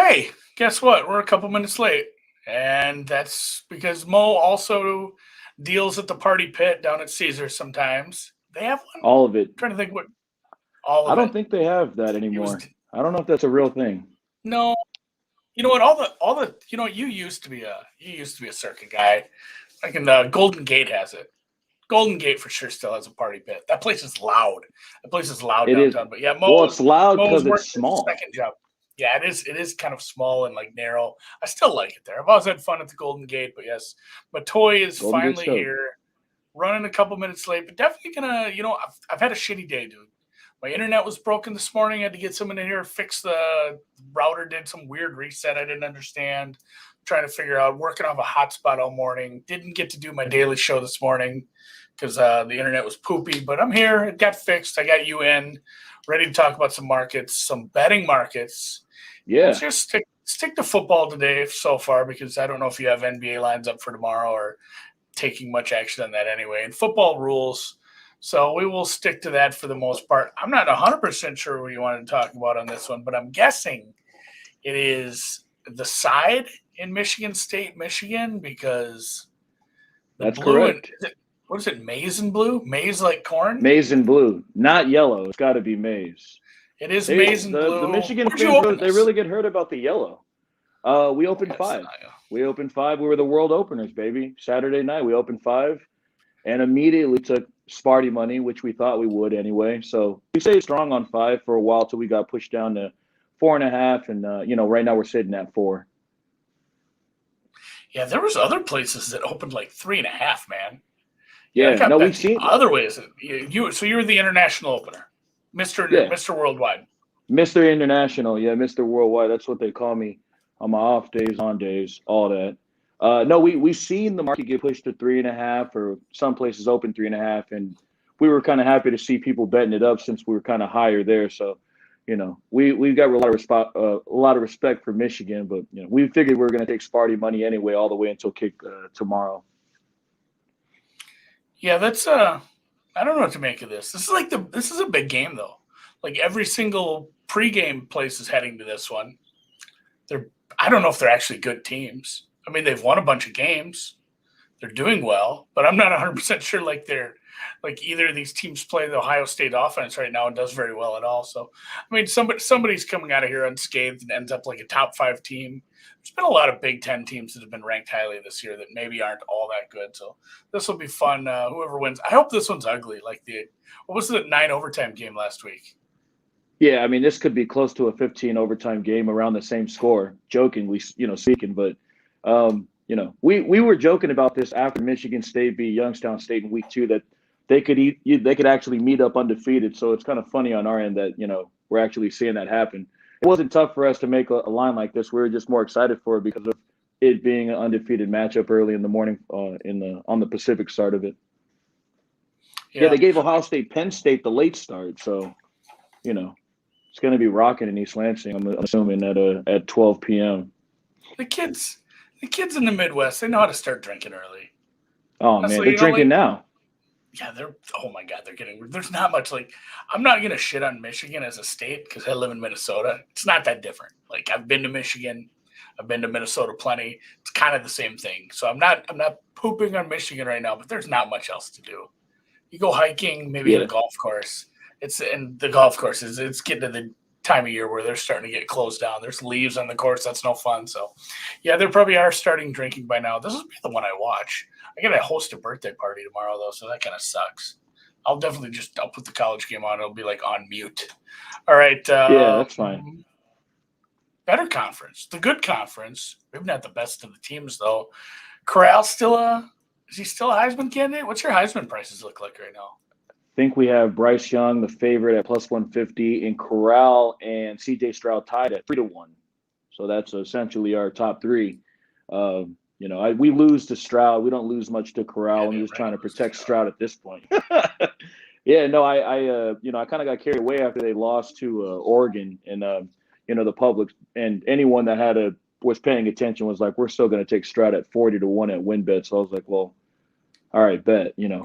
Hey, guess what? We're a couple minutes late. And that's because Mo also deals at the party pit down at Caesars sometimes. They have one? I'm All of it. trying to think what all I of don't it. think they have that It was anymore. I don't know if that's a real thing. no. You know what? All the you used to be a circuit guy. Like in Golden Gate has it. Golden Gate for sure still has a party pit. That place is loud. That place is loud It is. downtown. But yeah, Well, it's loud Mo was because working it's his small. second job. Yeah, it is. It is kind of small and like narrow. I still like it there. I've always had fun at the Golden Gate, but yes, my toy is Golden Gate's finally dope. here. Running a couple minutes late, but definitely gonna. I've had a shitty day, dude. My internet was broken this morning. I had to get someone in here to fix the router. Did some weird reset I didn't understand. Trying to figure out working off a hotspot all morning. Didn't get to do my daily show this morning because the internet was poopy. But I'm here. It got fixed. I got you in, ready to talk about some markets, some betting markets. We'll Yeah, just stick to football today so far because I don't know if you have NBA lines up for tomorrow or taking much action on that anyway. And football rules. So we will stick to that for the most part. I'm not 100% sure what you want to talk about on this one, but I'm guessing it is the side in Michigan State, Michigan, because the that's blue and correct. what is it, maize and blue? Maize like corn? Maize and blue, not yellow. It's got to be maize. It is They maize and the blue. Michigan Where'd you fans open they this? really get hurt about the yellow. We opened Yes, five. We opened five. We were the world openers, baby. Saturday night we opened five, and immediately took Sparty money, which we thought we would anyway. So we stayed strong on five for a while till we got pushed down to 4.5, and right now we're sitting at 4. Yeah, there was other places that opened like 3.5, man. Yeah, I Yeah, got no, we've bet the seen. other ways. So you were the international opener, Yeah, Mister Worldwide. Mr. International. Yeah, Mr. Worldwide. That's what they call me on my off days, on days, all that. No, we've seen the market get pushed to 3.5, or some places open 3.5, and we were kind of happy to see people betting it up since we were kind of higher there. So, we've got a lot of respect for Michigan, but we figured we were going to take Sparty money anyway, all the way until kick tomorrow. Yeah, that's I don't know what to make of this. This is a big game though. Like every single pregame place is heading to this one. They're I don't know if they're actually good teams. I mean, they've won a bunch of games. They're doing well, but I'm not 100% sure like either of these teams play the Ohio State offense right now and does very well at all. So, I mean, somebody's coming out of here unscathed and ends up like a top 5 team. There's been a lot of Big Ten teams that have been ranked highly this year that maybe aren't all that good. So this will be fun. Whoever wins, I hope this one's ugly. Like what was the 9 overtime game last week? Yeah, I mean, this could be close to a 15 overtime game around the same score, jokingly, speaking. But, we were joking about this after Michigan State beat Youngstown State in week 2 that they could actually meet up undefeated. So it's kind of funny on our end that, we're actually seeing that happen. It wasn't tough for us to make a line like this. We were just more excited for it because of it being an undefeated matchup early in the morning on the Pacific start of it. Yeah, Yeah, they gave Ohio State Penn State the late start. So, it's going to be rocking in East Lansing, I'm assuming, at 12 p.m. the kids, the kids in the Midwest, they know how to start drinking early. Oh, man, Honestly, they're drinking now. yeah, oh my God, there's not much I'm not going to shit on Michigan as a state because I live in Minnesota. It's not that different. Like I've been to Michigan, I've been to Minnesota plenty. It's kind of the same thing. So I'm not pooping on Michigan right now, but there's not much else to do. You go hiking, maybe at a Yeah. golf course. And the golf courses, it's getting to the time of year where they're starting to get closed down. There's leaves on the course. That's no fun. So, yeah, they probably are starting drinking by now. This will be the one I watch. I got to host a birthday party tomorrow, though, so that kind of sucks. I'll put the college game on. It'll be like on mute. All right. Yeah, that's fine. Better conference, the good conference. Maybe not the best of the teams, though. Corral's is he still a Heisman candidate? What's your Heisman prices look like right now? Think we have Bryce Young, the favorite, at plus 150, and Corral and C.J. Stroud tied at 3-1. So that's essentially our top three. We lose to Stroud. We don't lose much to Corral. I'm just trying to protect Stroud at this point. Yeah, no, I kind of got carried away after they lost to Oregon, and the public and anyone that was paying attention was like, we're still going to take Stroud at 40-1 at WinBet. So I was like, well, all right, bet. Yeah.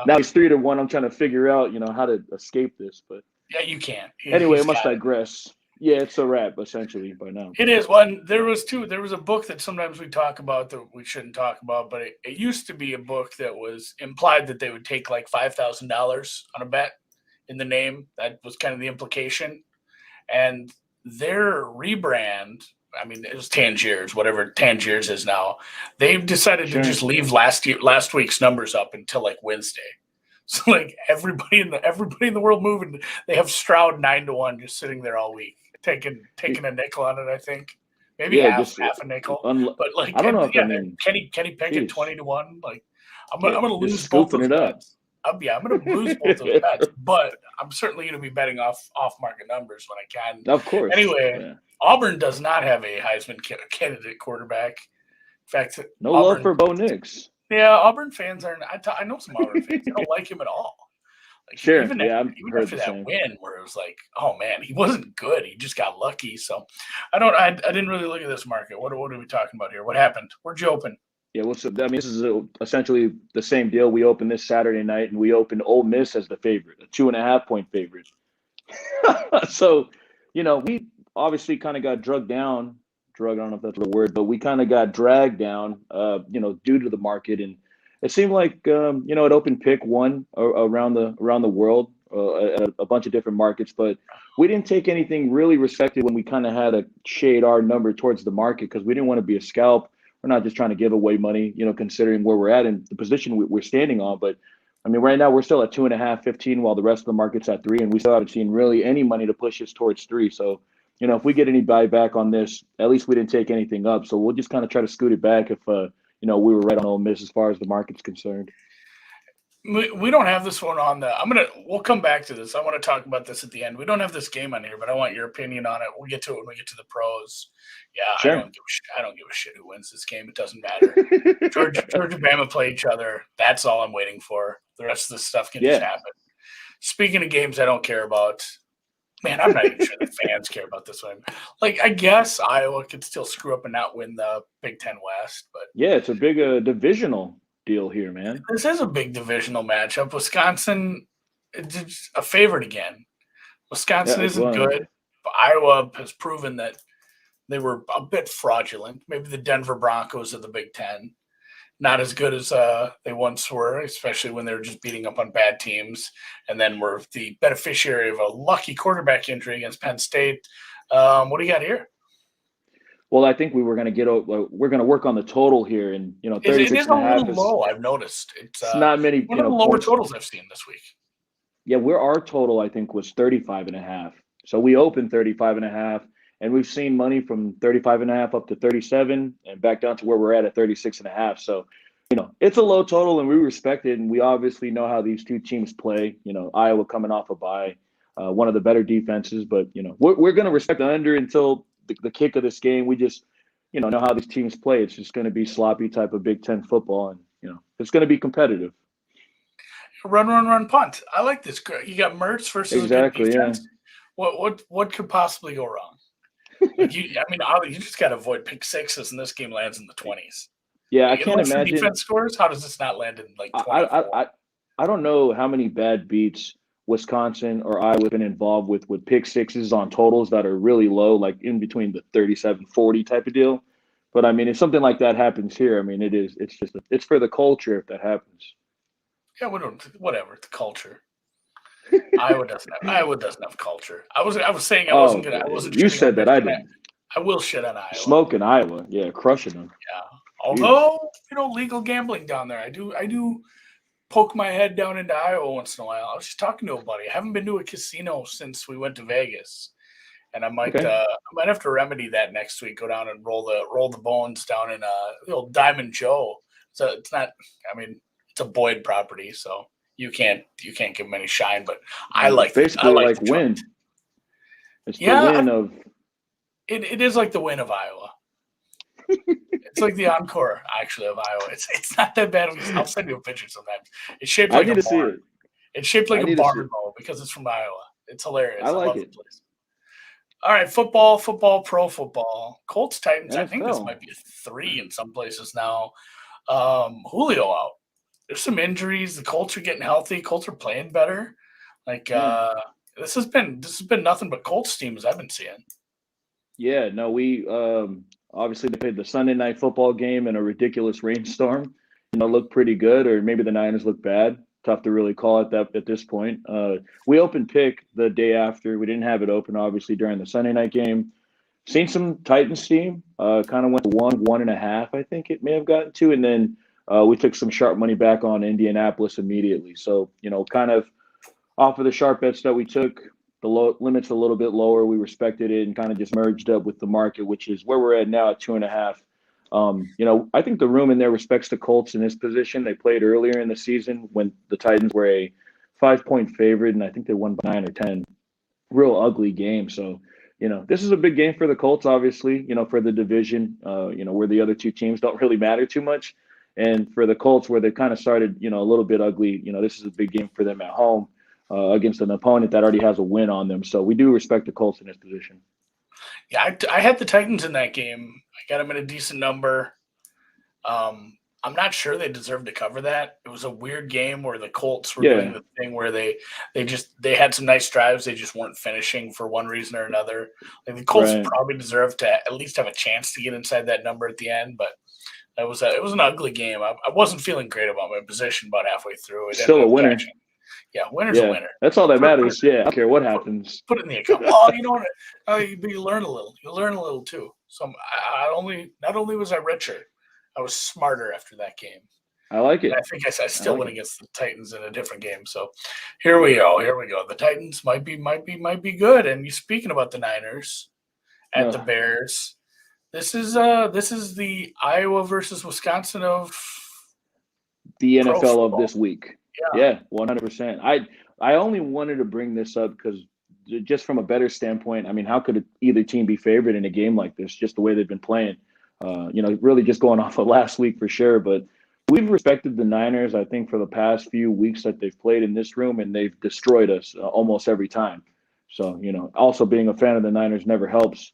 Now he's 3-1. I'm trying to figure out, how to escape this. But Yeah, you can't. anyway, I He's must got it. digress. Yeah, it's a wrap essentially by now. It is one. There was a book that sometimes we talk about that we shouldn't talk about, but it used to be a book that was implied that they would take like $5,000 on a bet in the name. That was kind of the implication. And their rebrand, I mean, it was Tangiers, whatever Tangiers is now. They've decided to just leave last week's numbers up until like Wednesday. So like everybody in the world moving, they have Stroud 9-1 just sitting there all week, taking a nickel on it. I think maybe half a nickel, but like I don't know. Kenny Pickett 20-1. Like I'm gonna lose both scooping those it up. bets. I'm gonna lose both those bets, but I'm certainly gonna be betting off market numbers when I can. Of course. Anyway, Auburn does not have a Heisman candidate quarterback. In fact, love for Bo Nix. Yeah, Auburn fans aren't. I know some Auburn fans. They don't like him at all. Like, sure. Even after that win, where it was like, oh man, he wasn't good. He just got lucky. So, I didn't really look at this market. What are we talking about here? What happened? Where'd you open? Yeah, this is essentially the same deal. We opened this Saturday night, and we opened Ole Miss as the favorite, a 2.5-point favorite. So, we obviously kind of got drugged down. I don't know if that's the word, but we kind of got dragged down, due to the market, and it seemed like it opened pick one around the world, at a bunch of different markets, but we didn't take anything really respected when we kind of had to shade our number towards the market because we didn't want to be a scalp. We're not just trying to give away money, considering where we're at and the position we're standing on. But I mean, right now we're still at 2.5, 15, while the rest of the market's at 3, and we still haven't seen really any money to push us towards 3. So. If we get any buyback on this, at least we didn't take anything up. So we'll just kind of try to scoot it back if, we were right on Ole Miss as far as the market's concerned. We don't have this one on we'll come back to this. I want to talk about this at the end. We don't have this game on here, but I want your opinion on it. We'll get to it when we get to the pros. Yeah, sure. I don't give a shit who wins this game. It doesn't matter. Georgia and Bama play each other. That's all I'm waiting for. The rest of this stuff can just happen. Speaking of games I don't care about, man, I'm not even sure the fans care about this one. Like, I guess Iowa could still screw up and not win the Big Ten West, but yeah, it's a big divisional deal here, man. This is a big divisional matchup. Wisconsin is a favorite again. Wisconsin isn't good, but Iowa has proven that they were a bit fraudulent. Maybe the Denver Broncos of the Big Ten. Not as good as they once were, especially when they were just beating up on bad teams, and then were the beneficiary of a lucky quarterback injury against Penn State. What do you got here? Well, I think we're going to work on the total here, and 36 it is a little low. I've noticed it's not many. One of the lower totals I've seen this week. Yeah, our total I think was 35.5. So we opened 35.5. And we've seen money from 35.5 up to 37 and back down to where we're at 36.5. So, it's a low total and we respect it. And we obviously know how these two teams play. Iowa coming off a bye, one of the better defenses. But, we're going to respect the under until the kick of this game. We just, know how these teams play. It's just going to be sloppy type of Big Ten football. And, it's going to be competitive. Run, punt. I like this. You got Mertz versus exactly, a good defense. Yeah. What could possibly go wrong? You just got to avoid pick sixes, and this game lands in the 20s. Yeah, I can't imagine. Defense scores. How does this not land in like 24? I don't know how many bad beats Wisconsin or Iowa have been involved with pick sixes on totals that are really low, like in between the 37-40 type of deal. But I mean, if something like that happens here, I mean, it's for the culture if that happens. Yeah, whatever. The culture. Iowa doesn't have culture. I was saying I wasn't gonna. I wasn't. You said that I didn't. I will shit on Iowa. Smoking Iowa, yeah, crushing them. Yeah. Although legal gambling down there, I do poke my head down into Iowa once in a while. I was just talking to a buddy. I haven't been to a casino since we went to Vegas, and I might have to remedy that next week. Go down and roll the bones down in the old Diamond Joe. So it's not. I mean, it's a Boyd property, so. You can't give them any shine, but I like basically like win. It's the win of. It is like the win of Iowa. It's like the encore actually of Iowa. It's not that bad. I'll send you a picture sometimes. It's shaped like a barn. See it. It's shaped like a barn bowl because it's from Iowa. It's hilarious. I love it. The place. All right, football, pro football. Colts Titans. NFL. I think this might be a 3 in some places now. Julio out. There's some injuries. The Colts are getting healthy. Colts are playing better. Like This has been nothing but Colts teams I've been seeing. Yeah, no, we obviously they played the Sunday night football game in a ridiculous rainstorm. Looked pretty good, or maybe the Niners look bad. Tough to really call it that at this point. We opened pick the day after. We didn't have it open, obviously, during the Sunday night game. Seen some Titans team. Kind of went to 1.5, I think it may have gotten to. And then we took some sharp money back on Indianapolis immediately. So, kind of off of the sharp bets that we took, the limits a little bit lower. We respected it and kind of just merged up with the market, which is where we're at now at 2.5. I think the room in there respects the Colts in this position. They played earlier in the season when the Titans were a 5-point favorite, and I think they won by 9 or 10. Real ugly game. So, this is a big game for the Colts, obviously, for the division, where the other two teams don't really matter too much. And for the Colts, where they kind of started, a little bit ugly, this is a big game for them at home against an opponent that already has a win on them. So we do respect the Colts in this position. Yeah, I had the Titans in that game. I got them at a decent number. I'm not sure they deserved to cover that. It was a weird game where the Colts were doing the thing where they had some nice drives. They just weren't finishing for one reason or another. Like the Colts probably deserved to at least have a chance to get inside that number at the end, but it was an ugly game. I wasn't feeling great about my position about halfway through. Still a winner. Yeah, winner's a winner. That's all that matters. I don't care what happens. Put it in the account. Well, you know what? You learn a little. You learn a little too. So not only was I richer, I was smarter after that game. I like it. And I think I still win against the Titans in a different game. So here we go. The Titans might be good. And you speaking about the Niners at the Bears. This is the Iowa versus Wisconsin of the NFL of this week. Yeah, 100%. I only wanted to bring this up because just from a better standpoint, I mean, how could either team be favored in a game like this? Just the way they've been playing. Really just going off of last week for sure. But we've respected the Niners, I think, for the past few weeks that they've played in this room, and they've destroyed us almost every time. So, also being a fan of the Niners never helps,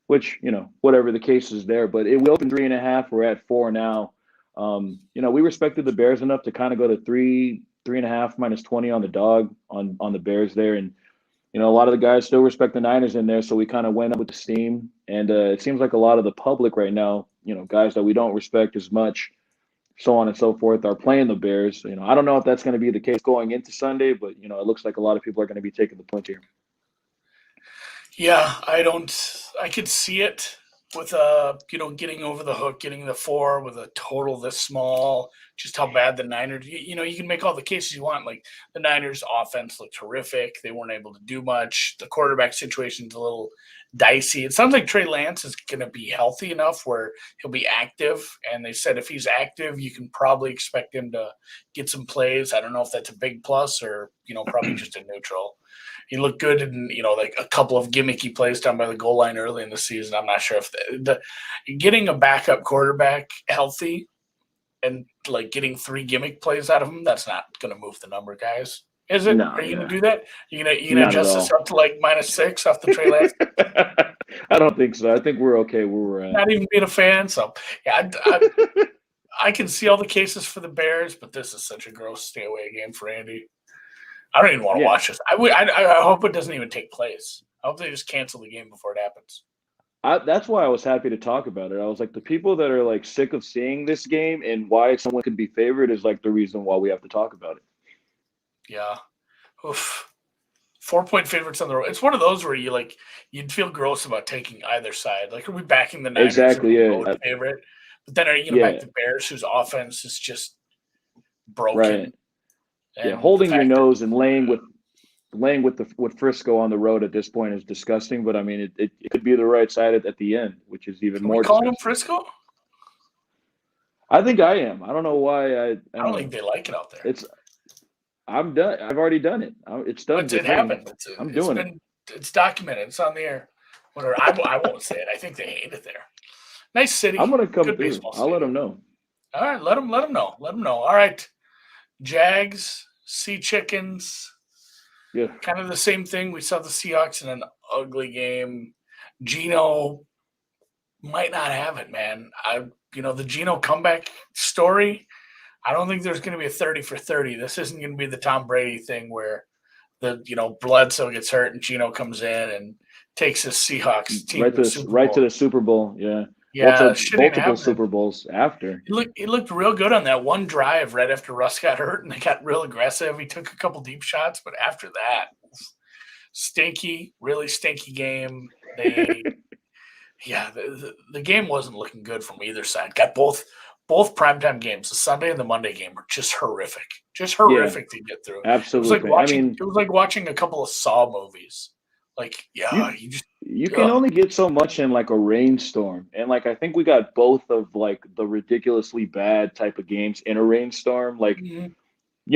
which, whatever the case is there. But we opened 3.5. We're at 4 now. We respected the Bears enough to kind of go to 3.5 minus 20 on the dog on the Bears there. And, a lot of the guys still respect the Niners in there. So we kind of went up with the steam. And it seems like a lot of the public right now, guys that we don't respect as much, so on and so forth, are playing the Bears. I don't know if that's going to be the case going into Sunday, but, it looks like a lot of people are going to be taking the point here. Yeah, I could see it with getting over the hook, getting the 4 with a total this small, just how bad the Niners, you can make all the cases you want. Like the Niners offense looked terrific. They weren't able to do much. The quarterback situation's a little dicey. It sounds like Trey Lance is going to be healthy enough where he'll be active. And they said if he's active, you can probably expect him to get some plays. I don't know if that's a big plus or, probably just a neutral. He looked good in, like a couple of gimmicky plays down by the goal line early in the season. I'm not sure if getting a backup quarterback healthy and like getting 3 gimmick plays out of him, that's not going to move the number, guys. Is it? No, Are you going to do that? You gonna adjust this up to like -6 off the Trey Lance? I don't think so. I think we're okay where we're at. Not even being a fan. So yeah, I can see all the cases for the Bears, but this is such a gross stay away game for Andy. I don't even want to watch this. I hope it doesn't even take place. I hope they just cancel the game before it happens. That's why I was happy to talk about it. I was like, the people that are like sick of seeing this game and why someone could be favored is like the reason why we have to talk about it. Yeah. Oof. 4-point favorites on the road. It's one of those where you'd feel gross about taking either side. Like, are we backing the Niners exactly, road favorite? But then are you going to back the Bears, whose offense is just broken? Right. And holding your nose and laying with Frisco on the road at this point is disgusting. But I mean, it could be the right side at the end, which is even more. Calling them Frisco? I think I am. I don't know why. I don't think they like it out there. I'm done. I've already done it. It's done. It happened. I'm doing it. It's documented. It's on the air. Whatever. I won't say it. I think they hate it there. Nice city. I'm gonna come through. I'll let them know. All right, let them know. Let them know. All right. Jags, Sea Chickens. Yeah. Kind of the same thing. We saw the Seahawks in an ugly game. Geno might not have it, man. The Geno comeback story, I don't think there's going to be a 30 for 30. This isn't going to be the Tom Brady thing where Bledsoe gets hurt and Gino comes in and takes his Seahawks team right to the Super Bowl. right to the Super Bowl. Yeah. Yeah, well, to multiple Super Bowls after. He looked real good on that one drive right after Russ got hurt, and they got real aggressive. He took a couple deep shots, but after that, really stinky game. The game wasn't looking good from either side. Got both primetime games, the Sunday and the Monday game, were just horrific. Just horrific to get through. Absolutely. It was like watching a couple of Saw movies. Like, you can only get so much in like a rainstorm. And like I think we got both of like the ridiculously bad type of games in a rainstorm. Like a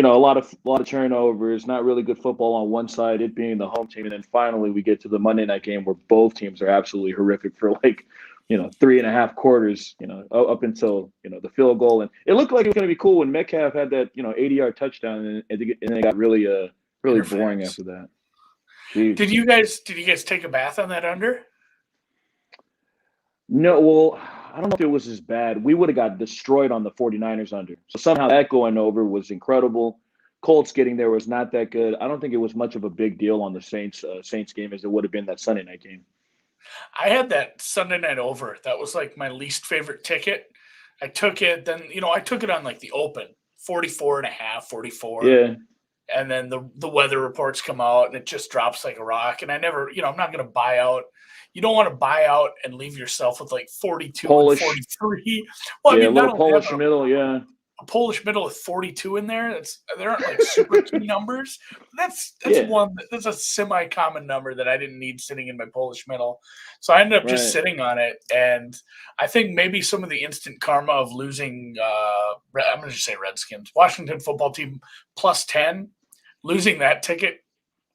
lot of turnovers, not really good football on one side, it being the home team, and then finally we get to the Monday night game where both teams are absolutely horrific for like 3.5 quarters, up until the field goal. And it looked like it was going to be cool when Metcalf had that 80-yard touchdown, and then it got really boring after that. Jeez. Did you guys take a bath on that under? No, well, I don't know if it was as bad. We would have got destroyed on the 49ers under. So somehow that going over was incredible. Colts getting there was not that good. I don't think it was much of a big deal on the Saints game as it would have been that Sunday night game. I had that Sunday night over. That was like my least favorite ticket. I took it. Then, I took it on like the open, 44.5, 44. Yeah. And then the weather reports come out and it just drops like a rock. And I never, I'm not going to buy out. You don't want to buy out and leave yourself with like 42 Polish. and 43. Well, a little Polish middle, yeah. A Polish middle with 42 in there. There aren't like super key numbers. That's a semi-common number that I didn't need sitting in my Polish middle. So I ended up just sitting on it. And I think maybe some of the instant karma of losing, I'm going to just say Redskins, Washington football team +10, losing that ticket,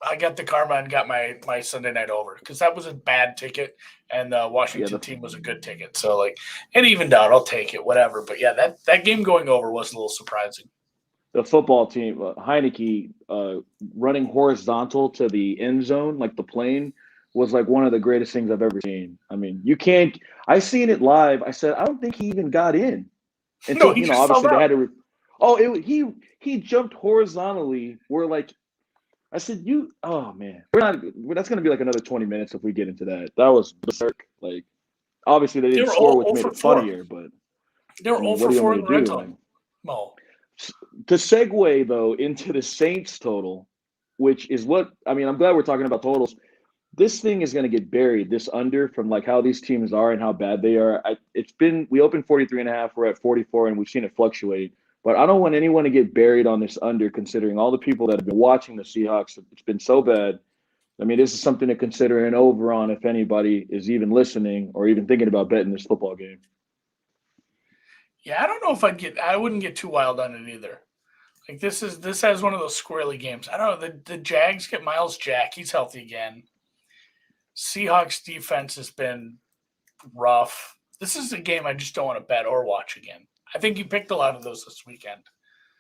I got the karma and got my Sunday night over because that was a bad ticket and the Washington team was a good ticket. So like it evened out. I'll take it, whatever. But yeah, that game going over was a little surprising. The football team, Heineke, running horizontal to the end zone, like the plane, was like one of the greatest things I've ever seen. I mean, I seen it live. I said, I don't think he even got in. Until, no, he just obviously fell they down. had to. He jumped horizontally. We're like, I said, that's going to be like another 20 minutes if we get into that. That was berserk. Like, obviously they didn't score, which made it funnier, but they were 0 for 4 in the red zone. To segue, though, into the Saints total, which is I'm glad we're talking about totals. This thing is going to get buried, this under, from like how these teams are and how bad they are. We opened 43.5, we're at 44, and we've seen it fluctuate. But I don't want anyone to get buried on this under, considering all the people that have been watching the Seahawks. It's been so bad. I mean, this is something to consider an over on if anybody is even listening or even thinking about betting this football game. Yeah, I don't know if I wouldn't get too wild on it either. Like this has one of those squirrely games. I don't know. The Jags get Miles Jack. He's healthy again. Seahawks defense has been rough. This is a game I just don't want to bet or watch again. I think you picked a lot of those this weekend.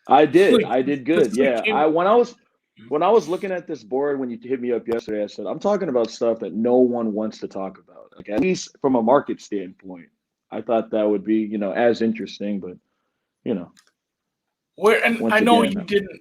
I did. I did good. Yeah. When I was looking at this board when you hit me up yesterday, I said, I'm talking about stuff that no one wants to talk about. Like, at least from a market standpoint. I thought that would be, as interesting, but I know you didn't,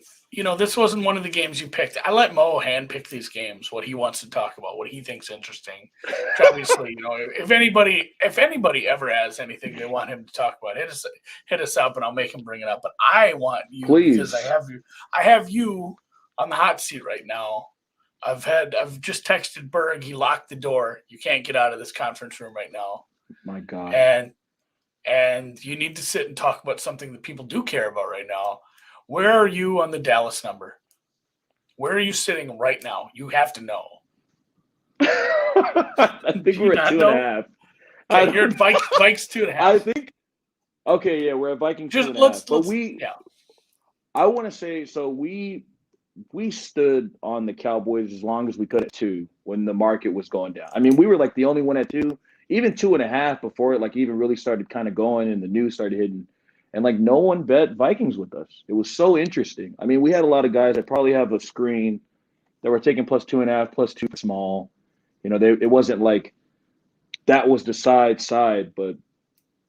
this wasn't one of the games you picked. I let Mo hand pick these games, what he wants to talk about, what he thinks interesting. Which obviously, if anybody ever has anything they want him to talk about, hit us up and I'll make him bring it up. But I want you, because I have you on the hot seat right now. I've just texted Berg. He locked the door. You can't get out of this conference room right now. My God. And you need to sit and talk about something that people do care about right now. Where are you on the Dallas number? Where are you sitting right now? You have to know. I think we're at 2.5. Okay, you're at Vikes 2.5. I think. Okay, yeah, we're at Vikings 2.5. I want to say, so we stood on the Cowboys as long as we could at 2 when the market was going down. I mean, we were like the only one at 2. Even 2.5 before it like even really started kind of going and the news started hitting, and like no one bet Vikings with us. It was so interesting. I mean, we had a lot of guys that probably have a screen that were taking +2.5, +2 for small. It wasn't like that was the side, but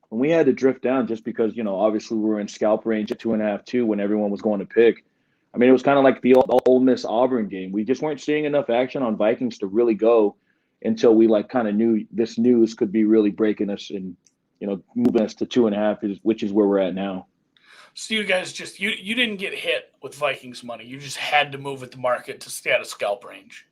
when we had to drift down just because, obviously we were in scalp range at 2.5 too when everyone was going to pick, I mean, it was kind of like the Ole Miss Auburn game. We just weren't seeing enough action on Vikings to really go until we like kind of knew this news could be really breaking us and, moving us to 2.5, which is where we're at now. So you guys just you didn't get hit with Vikings money. You just had to move at the market to stay out of scalp range.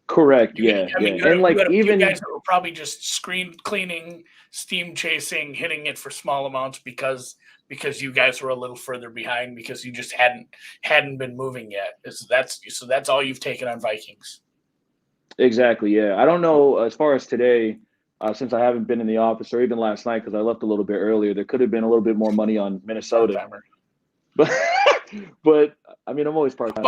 Correct. You had a few guys that were probably just screen cleaning, steam chasing, hitting it for small amounts because you guys were a little further behind because you just hadn't been moving yet. So that's all you've taken on Vikings. Exactly. Yeah. I don't know as far as today, since I haven't been in the office or even last night because I left a little bit earlier. There could have been a little bit more money on Minnesota, but I mean, I'm always part-time.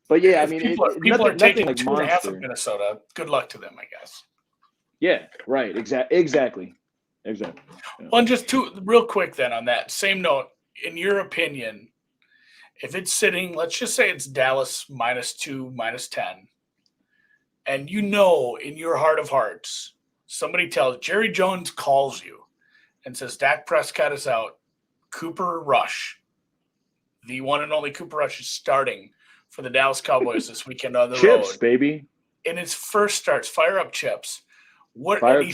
But yeah, I mean, people are taking like 2.5 of Minnesota. Good luck to them, I guess. Yeah, right. Exactly. Yeah. Well, and just real quick then on that same note, in your opinion, if it's sitting, let's just say it's Dallas -2, -10, and in your heart of hearts, Jerry Jones calls you and says Dak Prescott is out, Cooper Rush, the one and only Cooper Rush, is starting for the Dallas Cowboys this weekend on the road. Chips, baby. In his first starts, fire up Chips. He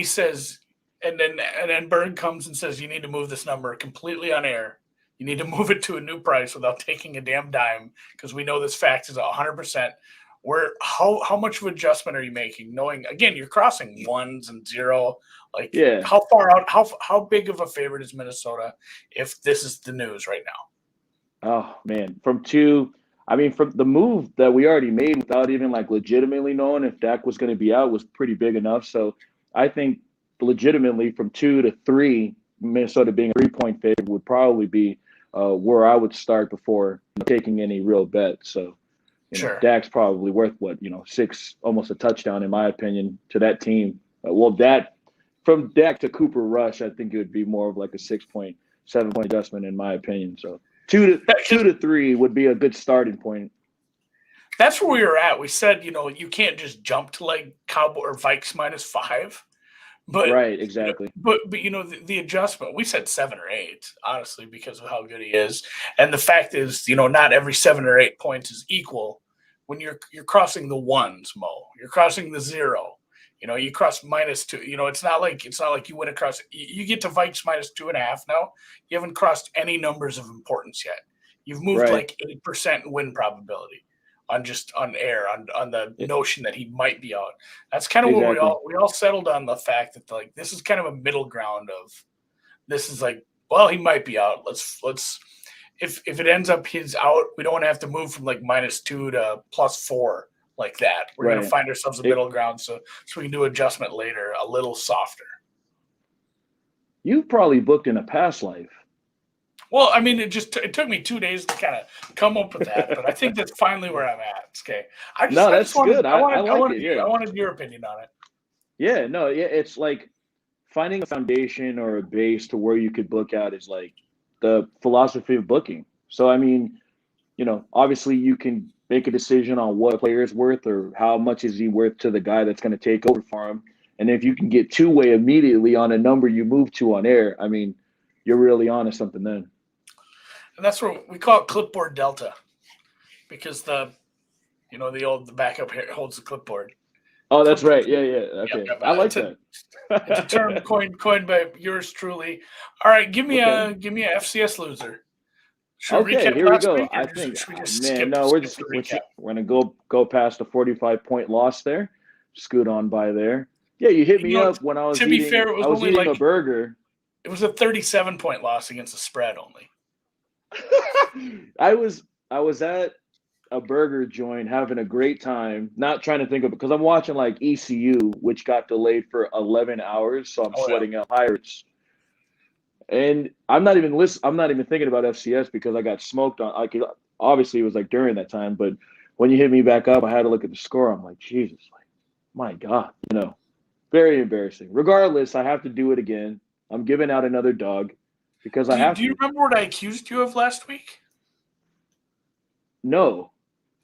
says, and then Berg comes and says, you need to move this number completely on air. You need to move it to a new price without taking a damn dime because we know this fact is 100%. How much of adjustment are you making? Knowing again, you're crossing ones and zero. How far out? How big of a favorite is Minnesota if this is the news right now? Oh man, from the move that we already made without even like legitimately knowing if Dak was going to be out was pretty big enough. So I think legitimately from 2 to 3, Minnesota being a 3-point favorite would probably be where I would start before taking any real bet. So sure. Dak's probably worth 6, almost a touchdown in my opinion to that team. From Dak to Cooper Rush, I think it would be more of like a 6-point, 7-point adjustment in my opinion. So 2 to 3 would be a good starting point. That's where we were at. We said, you can't just jump to like Cowboy or Vikes -5. But right, exactly. But the adjustment, we said 7 or 8, honestly, because of how good he is. And the fact is, not every 7 or 8 points is equal when you're crossing the ones, Mo. You're crossing the 0. You cross -2. It's not like you went across. You get to Vikes -2.5 now. You haven't crossed any numbers of importance yet. You've moved like 8% win probability on the notion that he might be out. That's kind of what we all settled on, the fact that like this is kind of a middle ground of this is like, well, he might be out. Let's if it ends up he's out, we don't want to have to move from like -2 to +4 like that. We're going to find ourselves a middle ground so we can do adjustment later a little softer. You probably booked in a past life. Well, I mean, it took me 2 days to kind of come up with that, but I think that's finally where I'm at. Okay, that's good. I wanted your opinion on it. Yeah, no, yeah, it's like finding a foundation or a base to where you could book out is like the philosophy of booking. So, I mean, obviously you can make a decision on what a player is worth or how much is he worth to the guy that's going to take over for him. And if you can get two-way immediately on a number you move to on air, I mean, you're really onto something then. And that's what we call it clipboard delta, because the backup here holds the clipboard. Oh, that's right. Yeah. Okay. Yep. I like that. It's a term coined by yours truly. All right, give me a FCS loser. Okay, here we go. I think, we're gonna go past the 45-point loss there, scoot on by there. Yeah, you hit me up when I was eating a burger. It was a 37-point loss against the spread only. I was at a burger joint having a great time, not trying to think of it because I'm watching like ECU, which got delayed for 11 hours, so I'm sweating out Pirates. And I'm not even thinking about FCS because I got smoked on. Obviously, it was like during that time, but when you hit me back up, I had to look at the score. I'm like, Jesus, my God, very embarrassing. Regardless, I have to do it again. I'm giving out another dog because I have to. Do you remember what I accused you of last week? No.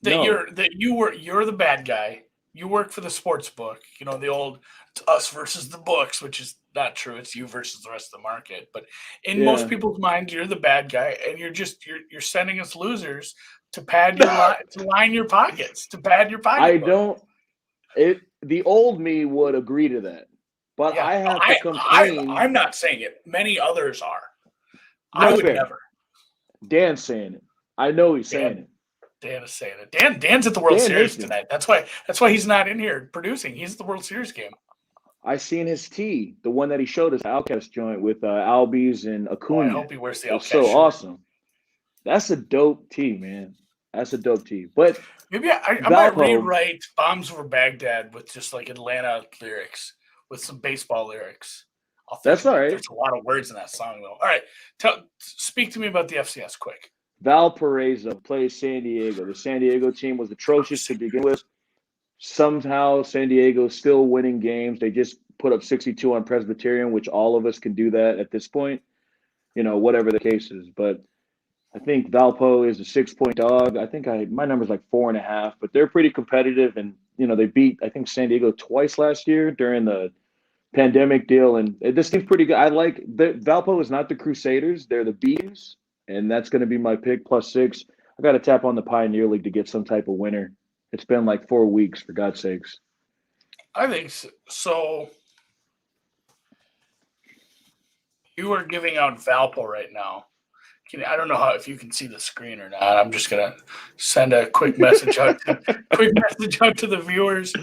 You're the bad guy you work for the sports book. You know, the old it's us versus the books, which is not true. It's you versus the rest of the market. But in most Yeah. people's mind, you're the bad guy, and you're sending us losers to pad your to line your pockets, to pad your I pocketbook. don't. It the old me would agree to that, but Yeah, I have to complain. I'm not saying it. Many others are. No, I that's would fair. never. Dan's saying it. I know he's saying it. Dan is saying it. Dan's at the World Dan Series hates me. tonight. That's why he's not in here producing. He's at the World Series game. I seen his tee, the one that he showed us, Outcast joint with Albies and Oh, Acuna. I hope he wears the It was Outcast so shirt. awesome. That's a dope tee, man. That's a dope tee. But Maybe I might rewrite "Bombs Over Baghdad" with just like Atlanta lyrics, with some baseball lyrics. That's all right. There's a lot of words in that song, though. All right, speak to me about the FCS quick. Valparaiso plays San Diego. The San Diego team was atrocious to begin with. Somehow San Diego is still winning games. They just put up 62 on Presbyterian, which all of us can do that at this point, whatever the case is. But I think Valpo is a 6-point dog. I think my number's like 4.5, but they're pretty competitive. And, they beat, I think, San Diego twice last year during the pandemic deal. And this team's pretty good. Valpo is not the Crusaders. They're the Bees. And that's going to be my pick, +6. I got to tap on the Pioneer League to get some type of winner. It's been like 4 weeks, for God's sakes. I think so. You are giving out Valpo right now. I don't know if you can see the screen or not. I'm just gonna send a quick message out to the viewers.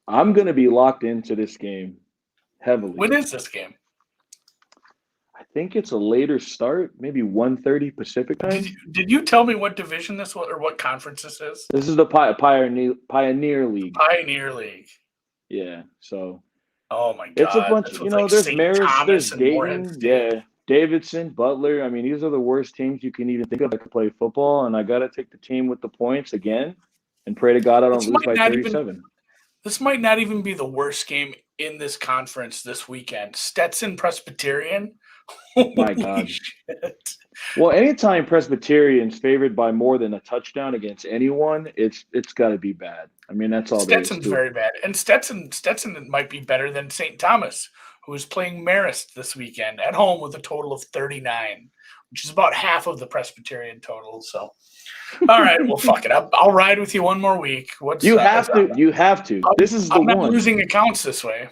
I'm gonna be locked into this game heavily. When is this game? I think it's a later start, maybe 1:30 Pacific time. Did you tell me what division this was or what conference this is? This is the Pioneer League. Pioneer League. Yeah. So. Oh my God! It's a bunch. There's St. Marist, Thomas there's and Dayton, yeah, Davidson, Butler. I mean, these are the worst teams you can even think of that could play football. And I got to take the team with the points again, and pray to God I don't lose by 37. This might not even be the worst game in this conference this weekend. Stetson Presbyterian. My God. Shit. Well, anytime Presbyterian's favored by more than a touchdown against anyone, it's got to be bad. I mean, that's all there is to it. Stetson's very bad. And Stetson might be better than St. Thomas, who is playing Marist this weekend at home with a total of 39, which is about half of the Presbyterian total. So, all right, well, fuck it. I'll ride with you one more week. You have to. This is the one. I'm not losing accounts this way.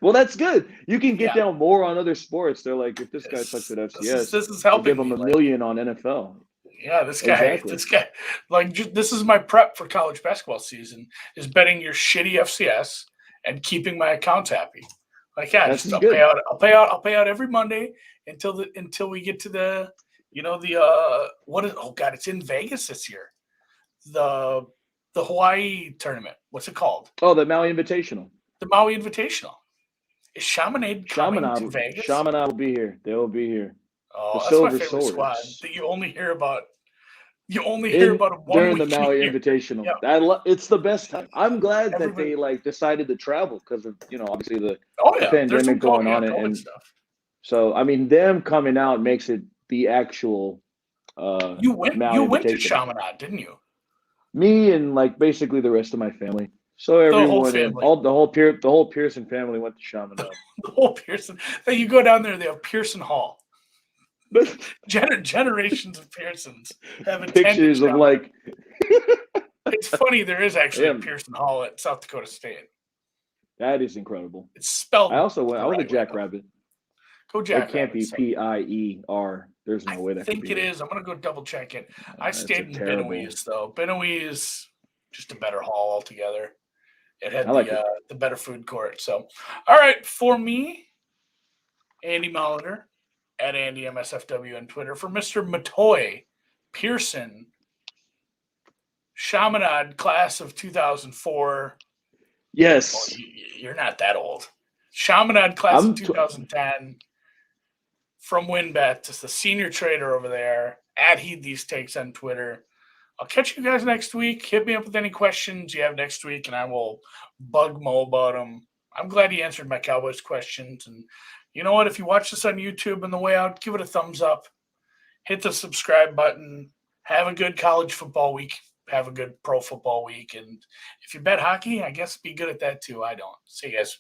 Well, that's good. You can get down more on other sports. They're like, if this guy sucks at FCS, this is helping. Give him $1 million on NFL. Yeah, this guy, this is my prep for college basketball season, is betting your shitty FCS and keeping my accounts happy. Like, yeah, I'll pay out every Monday until we get to the, it's in Vegas this year. The Hawaii tournament. What's it called? Oh, the Maui Invitational. The Maui Invitational. Is Chaminade coming to Vegas? Chaminade will be here. They will be here. Oh, that's my favorite squad that you only hear about. You only hear about them during the Maui Invitational. Yeah. It's the best time. I'm glad that they decided to travel because of obviously the pandemic going on and stuff. So I mean, them coming out makes it the actual. You went to Chaminade, didn't you? Me and basically the rest of my family. So everyone, the whole Pearson family went to Chaminade. The whole Pearson. You go down there, they have Pearson Hall. Generations of Pearsons have attended pictures of It's funny. There is actually a Pearson Hall at South Dakota State. That is incredible. It's spelled. I went to Jackrabbit. Go Jackrabbit. It can't be PIER. There's no way that. I think it is. I'm gonna go double check it. I stayed in Benowese though. Benowese is just a better hall altogether. It had the better food court. So, all right, for me, Andy Molitor at Andy MSFW on Twitter. For Mr. Matoy Pearson, Chaminade class of 2004. Yes. Oh, you're not that old. Chaminade class of 2010. From WinBet, just the senior trader over there. At Heed These Takes on Twitter. I'll catch you guys next week. Hit me up with any questions you have next week, and I will bug Mo about them. I'm glad he answered my Cowboys questions. And you know what? If you watch this on YouTube on the way out, give it a thumbs up. Hit the subscribe button. Have a good college football week. have a good pro football week. And if you bet hockey, I guess be good at that too. I don't. See you guys.